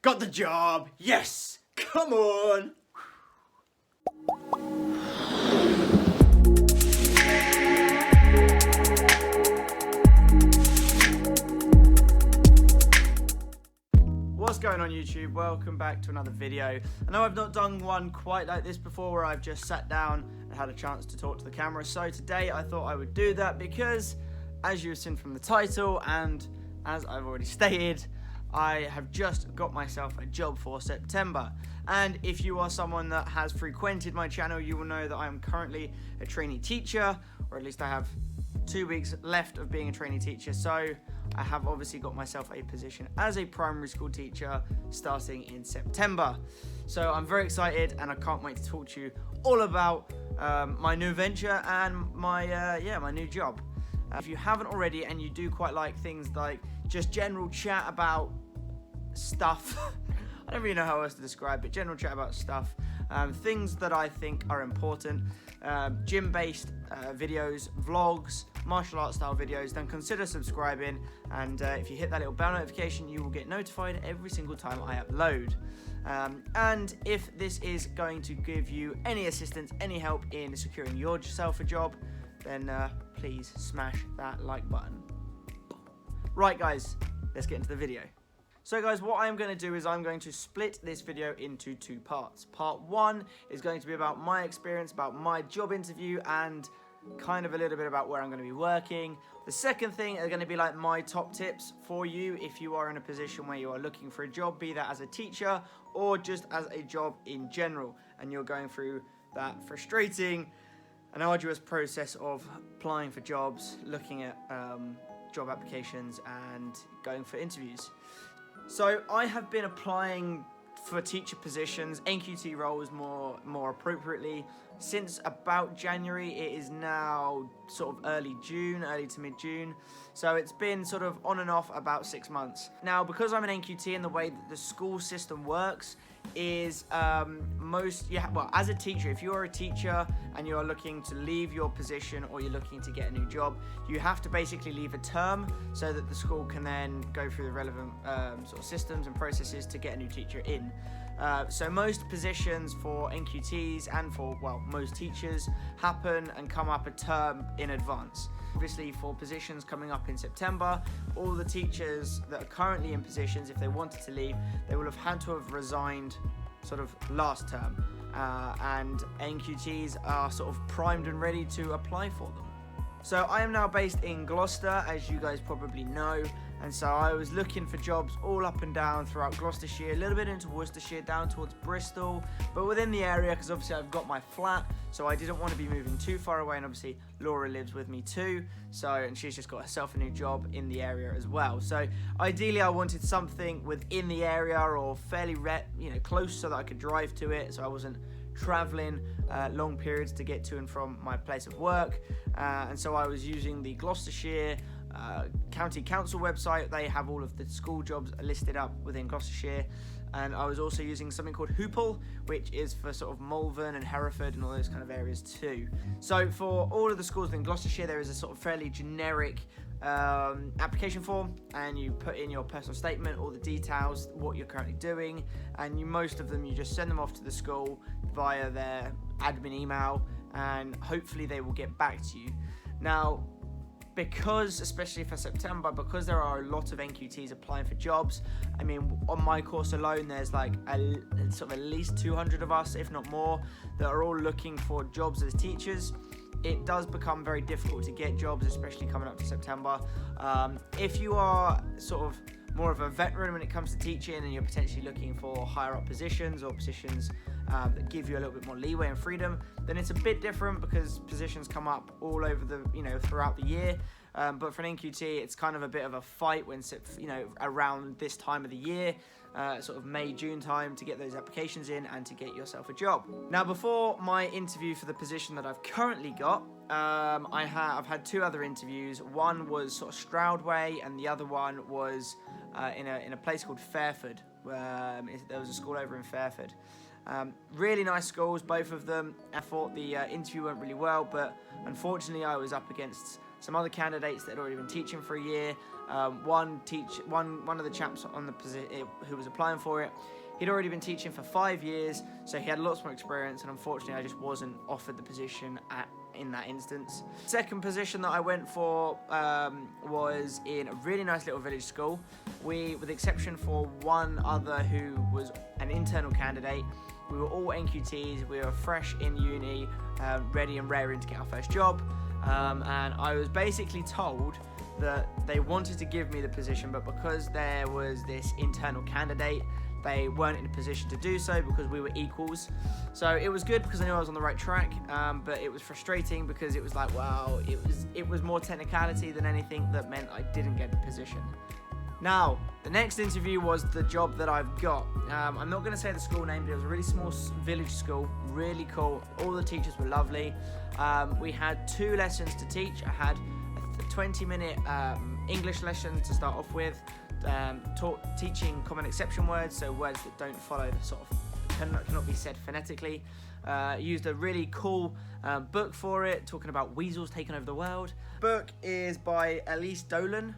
Got the job. Yes. Come on. What's going on YouTube? Welcome back to another video. I know I've not done one quite like this before where I've just sat down and had a chance to talk to the camera. So today I thought I would do that because, as you've seen from the title and as I've already stated, I have just got myself a job for September. And if you are someone that has frequented my channel, you will know that I am currently a trainee teacher, or at least I have 2 weeks left of being a trainee teacher. So I have obviously got myself a position as a primary school teacher starting in September. So I'm very excited and I can't wait to talk to you all about my new venture and my new job. If you haven't already and you do quite like things like just general chat about stuff, I don't really know how else to describe it, general chat about stuff, things that I think are important, gym-based videos, vlogs, martial arts style videos, then consider subscribing, and if you hit that little bell notification, you will get notified every single time I upload. And if this is going to give you any assistance, any help in securing yourself a job, then please smash that like button. Right guys, let's get into the video. So guys, what I'm going to do is I'm going to split this video into two parts. Part one is going to be about my experience, about my job interview, and kind of a little bit about where I'm going to be working. The second thing is going to be like my top tips for you if you are in a position where you are looking for a job, be that as a teacher or just as a job in general, and you're going through that frustrating and arduous process of applying for jobs, looking at job applications and going for interviews. So I have been applying for teacher positions, NQT roles more appropriately, since about January. It is now sort of early to mid-June. So it's been sort of on and off about 6 months. Now, because I'm an NQT, and the way that the school system works is as a teacher, if you're a teacher and you're looking to leave your position or you're looking to get a new job, you have to basically leave a term so that the school can then go through the relevant sort of systems and processes to get a new teacher in. So most positions for NQTs and for, well, most teachers happen and come up a term in advance. Obviously, for positions coming up in September, all the teachers that are currently in positions, if they wanted to leave, they will have had to have resigned sort of last term. And NQTs are sort of primed and ready to apply for them. So I am now based in Gloucester, as you guys probably know, and so I was looking for jobs all up and down throughout Gloucestershire, a little bit into Worcestershire, down towards Bristol, but within the area, because obviously I've got my flat, so I didn't want to be moving too far away, and obviously Laura lives with me too, and she's just got herself a new job in the area as well. So ideally I wanted something within the area or fairly close so that I could drive to it, so I wasn't traveling long periods to get to and from my place of work, and so I was using the Gloucestershire County Council website. They have all of the school jobs listed up within Gloucestershire, and I was also using something called Hoople, which is for sort of Malvern and Hereford and all those kind of areas too. So for all of the schools in Gloucestershire, there is a sort of fairly generic application form, and you put in your personal statement, all the details, what you're currently doing, and most of them you just send them off to the school via their admin email, and hopefully they will get back to you. Now, because, especially for September, because there are a lot of NQTs applying for jobs, I mean, on my course alone, there's like sort of at least 200 of us, if not more, that are all looking for jobs as teachers. It does become very difficult to get jobs, especially coming up to September. If you are sort of more of a veteran when it comes to teaching and you're potentially looking for higher up positions or positions that give you a little bit more leeway and freedom, then it's a bit different because positions come up all over throughout the year. But for an NQT, it's kind of a bit of a fight when, around this time of the year, sort of May, June time, to get those applications in and to get yourself a job. Now, before my interview for the position that I've currently got, I've had two other interviews. One was sort of Stroud Way, and the other one was in a place called Fairford. There was a school over in Fairford. Really nice schools, both of them. I thought the interview went really well, but unfortunately I was up against some other candidates that had already been teaching for a year. One of the chaps on the position who was applying for it, he'd already been teaching for 5 years, so he had lots more experience, and unfortunately I just wasn't offered the position in that instance. Second position that I went for was in a really nice little village school. With the exception for one other who was an internal candidate, we were all NQTs, we were fresh in uni, ready and raring to get our first job, and I was basically told that they wanted to give me the position, but because there was this internal candidate, they weren't in a position to do so because we were equals. So it was good because I knew I was on the right track, but it was frustrating because it was like, wow, it was more technicality than anything that meant I didn't get the position. Now, the next interview was the job that I've got. I'm not going to say the school name, but it was a really small village school, really cool. All the teachers were lovely. We had 2 lessons to teach. I had a 20-minute English lesson to start off with, teaching common exception words, so words that don't follow the sort of cannot be said phonetically. Used a really cool book for it, talking about weasels taking over the world. Book is by Elise Dolan.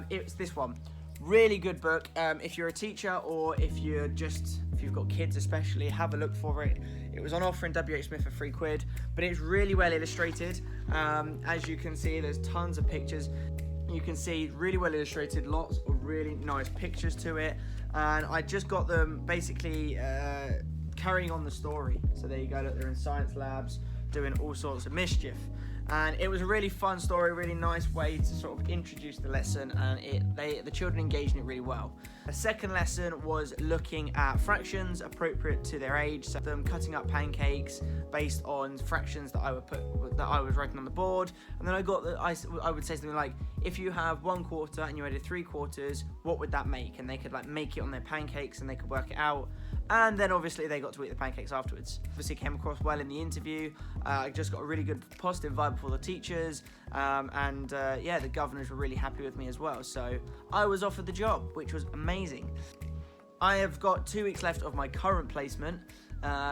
It's this one. Really good book. If you're a teacher or if you've got kids especially, have a look for it. It was on offer in WH Smith for £3, but it's really well illustrated. As you can see, there's tons of pictures. You can see really well illustrated, lots of really nice pictures to it, and I just got them basically carrying on the story. So there you go, look, they're in science labs doing all sorts of mischief. And it was a really fun story, really nice way to sort of introduce the lesson, and the children engaged in it really well. The second lesson was looking at fractions appropriate to their age, so them cutting up pancakes based on fractions that I was writing on the board. And then I would say something like, if you have 1/4 and you added 3/4, what would that make? And they could like make it on their pancakes and they could work it out. And then obviously they got to eat the pancakes afterwards. Obviously came across well in the interview. I just got a really good positive vibe for the teachers, and the governors were really happy with me as well. So I was offered the job, which was amazing. I have got 2 weeks left of my current placement,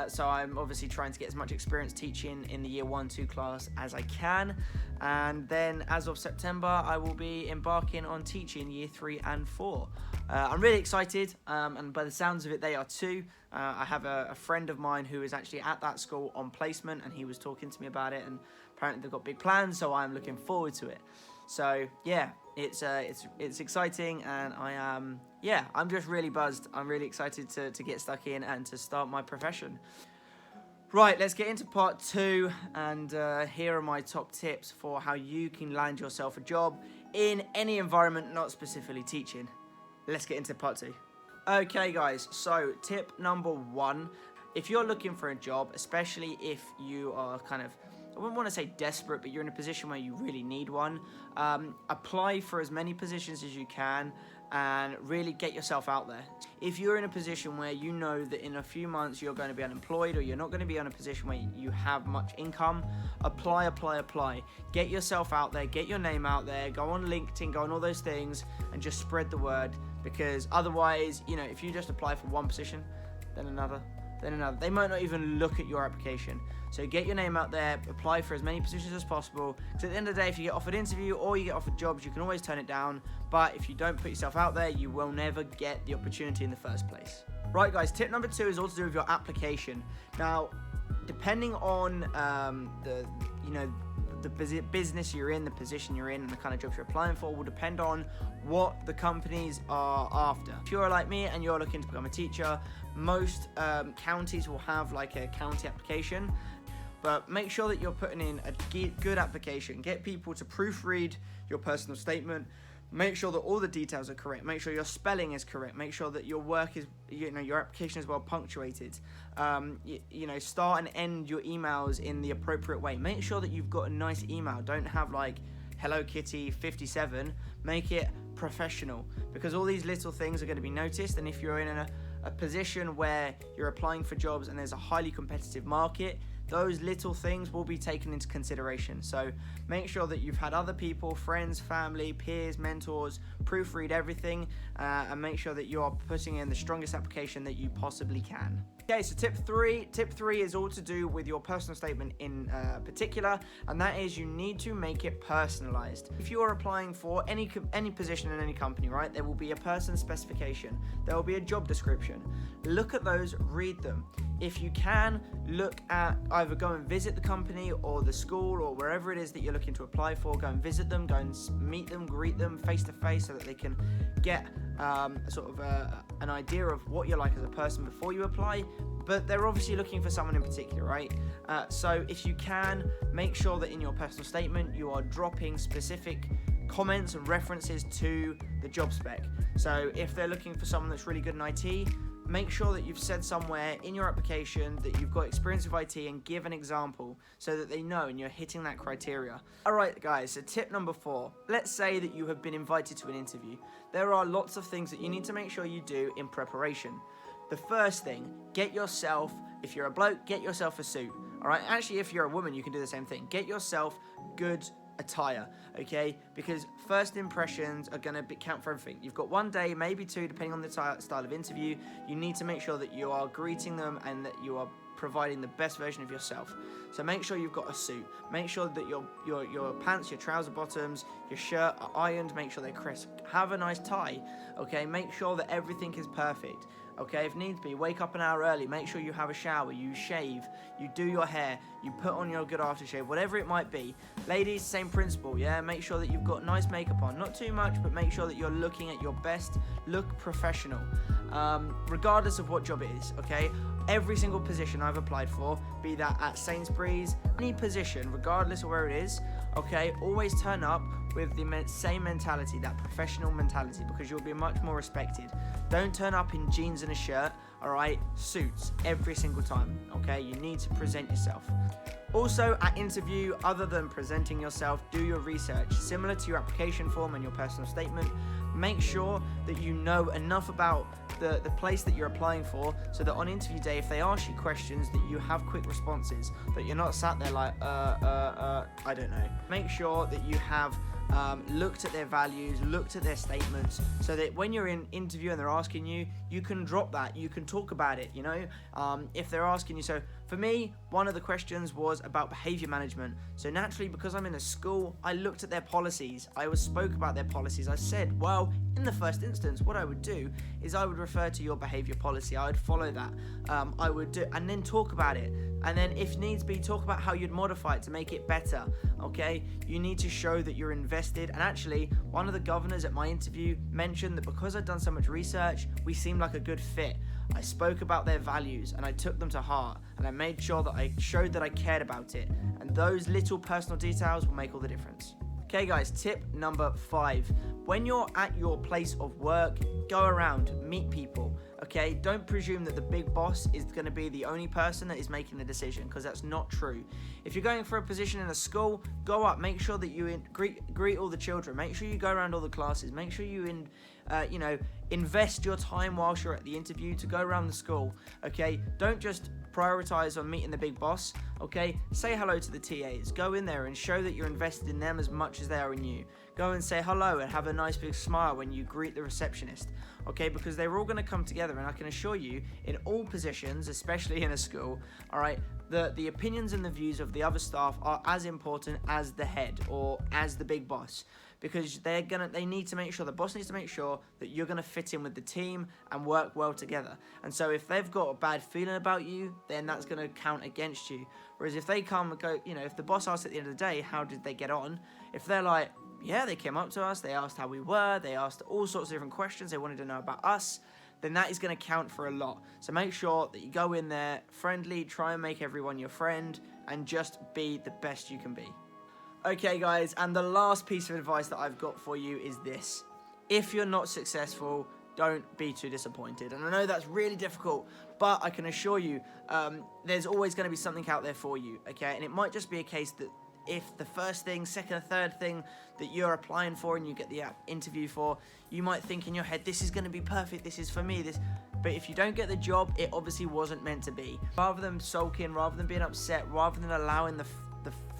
so I'm obviously trying to get as much experience teaching in the year 1-2 class as I can, and then as of September I will be embarking on teaching year 3 and 4. I'm really excited, and by the sounds of it they are too. I have a friend of mine who is actually at that school on placement, and he was talking to me about it, and apparently they've got big plans, so I'm looking forward to it. So yeah, it's exciting, and I'm just really buzzed. I'm really excited to get stuck in and to start my profession. Right, let's get into part 2, and here are my top tips for how you can land yourself a job in any environment, not specifically teaching. Let's get into part 2. Okay guys, so tip number 1, if you're looking for a job, especially if you are kind of, I wouldn't want to say desperate, but you're in a position where you really need one, apply for as many positions as you can and really get yourself out there. If you're in a position where you know that in a few months you're going to be unemployed, or you're not going to be in a position where you have much income, apply. Get yourself out there, get your name out there, go on LinkedIn, go on all those things, and just spread the word, because otherwise, if you just apply for one position, then another, they might not even look at your application. So get your name out there, apply for as many positions as possible, because at the end of the day, if you get offered an interview or you get offered jobs, you can always turn it down, but if you don't put yourself out there, you will never get the opportunity in the first place. Right guys, tip number 2 is all to do with your application. Now, depending on the business you're in, the position you're in, and the kind of jobs you're applying for will depend on what the companies are after. If you're like me and you're looking to become a teacher, most counties will have like a county application, but make sure that you're putting in a good application. Get people to proofread your personal statement. Make sure that all the details are correct. Make sure your spelling is correct. Make sure that your work is, your application is well punctuated. Start and end your emails in the appropriate way. Make sure that you've got a nice email. Don't have like Hello Kitty 57. Make it professional, because all these little things are going to be noticed. And if you're in a position where you're applying for jobs and there's a highly competitive market, those little things will be taken into consideration. So make sure that you've had other people, friends, family, peers, mentors, proofread everything, and make sure that you are putting in the strongest application that you possibly can. Okay, so tip three is all to do with your personal statement in particular, and that is you need to make it personalized. If you are applying for any position in any company, right, there will be a person specification, there will be a job description. Look at those, read them. If you can, look at either go and visit the company or the school or wherever it is that you're looking to apply for. Go and visit them, go and meet them, greet them face to face so that they can get an idea of what you're like as a person before you apply. But they're obviously looking for someone in particular, right? So if you can, make sure that in your personal statement you are dropping specific comments and references to the job spec. So if they're looking for someone that's really good in IT, make sure that you've said somewhere in your application that you've got experience with IT and give an example so that they know and you're hitting that criteria. Alright guys, so tip number 4. Let's say that you have been invited to an interview. There are lots of things that you need to make sure you do in preparation. The first thing, get yourself, if you're a bloke, get yourself a suit. Alright, actually if you're a woman you can do the same thing. Get yourself good attire, okay? Because first impressions are going to count for everything. You've got 1 day, maybe 2, depending on the style of interview. You need to make sure that you are greeting them and that you are providing the best version of yourself. So make sure you've got a suit. Make sure that your pants, your trouser bottoms, your shirt are ironed. Make sure they're crisp. Have a nice tie, okay? Make sure that everything is perfect. Okay, if needs be, wake up an hour early, make sure you have a shower, you shave, you do your hair, you put on your good aftershave, whatever it might be. Ladies, same principle, yeah? Make sure that you've got nice makeup on. Not too much, but make sure that you're looking at your best, look professional, regardless of what job it is, okay? Every single position I've applied for, be that at Sainsbury's, any position, regardless of where it is, okay, always turn up with the same mentality, that professional mentality, because you'll be much more respected. Don't turn up in jeans and a shirt, alright? Suits, every single time, okay? You need to present yourself. Also, at interview, other than presenting yourself, do your research. Similar to your application form and your personal statement, make sure that you know enough about the place that you're applying for so that on interview day, if they ask you questions, that you have quick responses, that you're not sat there like, I don't know. Make sure that you have looked at their values, looked at their statements, so that when you're in interview and they're asking you, you can drop that, you can talk about it, you know, if they're asking you. So for me, one of the questions was about behavior management. So naturally, because I'm in a school, I looked at their policies. I spoke about their policies. I said, well, in the first instance, what I would do is I would refer to your behavior policy. I would follow that. I would do, and then talk about it. And then if needs be, talk about how you'd modify it to make it better, okay? You need to show that you're invested. And actually, one of the governors at my interview mentioned that because I'd done so much research, we seemed like a good fit. I spoke about their values and I took them to heart, and I made sure that I showed that I cared about it. And those little personal details will make all the difference. Okay guys, tip number 5. When you're at your place of work, go around, meet people, okay? Don't presume that the big boss is going to be the only person that is making the decision, because that's not true. If you're going for a position in a school, go up, make sure that you greet all the children, make sure you go around all the classes, make sure you invest your time whilst you're at the interview to go around the school, okay? Don't just prioritize on meeting the big boss, okay? Say hello to the TAs, go in there and show that you're invested in them as much as they are in you. Go and say hello and have a nice big smile when you greet the receptionist, okay? Because they're all going to come together, and I can assure you, in all positions, especially in a school, all right, the opinions and the views of the other staff are as important as the head or as the big boss, because they need to make sure, the boss needs to make sure that you're going to fit in with the team and work well together. And so if they've got a bad feeling about you, then that's going to count against you. Whereas if they come and go, if the boss asks at the end of the day, how did they get on? If they're like, yeah, they came up to us, they asked how we were, they asked all sorts of different questions, they wanted to know about us, then that is going to count for a lot. So make sure that you go in there friendly, try and make everyone your friend, and just be the best you can be. Okay guys, and the last piece of advice that I've got for you is this. If you're not successful, don't be too disappointed. And I know that's really difficult, but I can assure you, there's always going to be something out there for you, okay? And it might just be a case that if the first thing, second or third thing that you're applying for and you get the interview for, you might think in your head, this is going to be perfect, this is for me, this. But if you don't get the job, it obviously wasn't meant to be. Rather than sulking, rather than being upset, rather than allowing the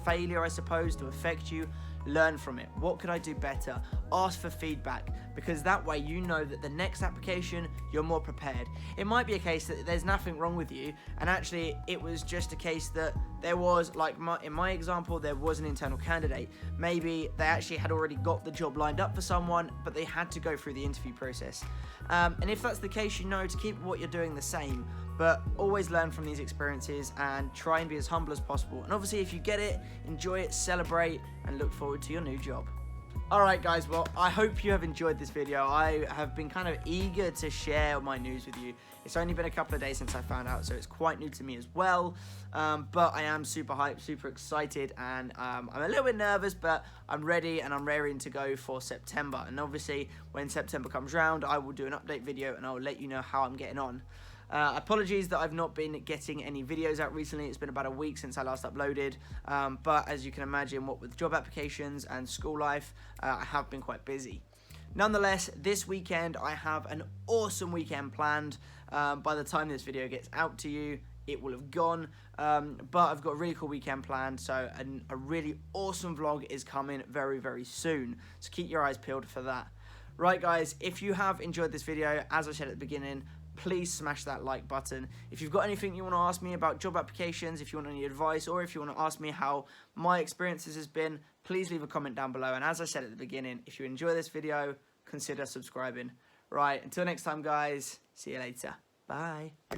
failure, I suppose, to affect you, learn from it. What could I do better? Ask for feedback, because that way you know that the next application you're more prepared. It might be a case that there's nothing wrong with you, and actually it was just a case that there was, like in my example, there was an internal candidate. Maybe they actually had already got the job lined up for someone, but they had to go through the interview process. And if that's the case, you know to keep what you're doing the same, but always learn from these experiences and try and be as humble as possible. And obviously if you get it, enjoy it, celebrate, and look forward to your new job. Alright guys, well, I hope you have enjoyed this video. I have been kind of eager to share my news with you. It's only been a couple of days since I found out, so it's quite new to me as well. But I am super hyped, super excited, and I'm a little bit nervous, but I'm ready and I'm raring to go for September. And obviously, when September comes round, I will do an update video and I'll let you know how I'm getting on. Apologies that I've not been getting any videos out recently. It's been about a week since I last uploaded, but as you can imagine, what with job applications and school life, I have been quite busy. Nonetheless, this weekend I have an awesome weekend planned. By the time this video gets out to you, it will have gone, but I've got a really cool weekend planned, so a really awesome vlog is coming very, very soon, so keep your eyes peeled for that. Right guys, if you have enjoyed this video, as I said at the beginning, please smash that like button. If you've got anything you want to ask me about job applications, if you want any advice, or if you want to ask me how my experiences has been, please leave a comment down below. And as I said at the beginning, if you enjoy this video, consider subscribing. Right, until next time guys, see you later. Bye.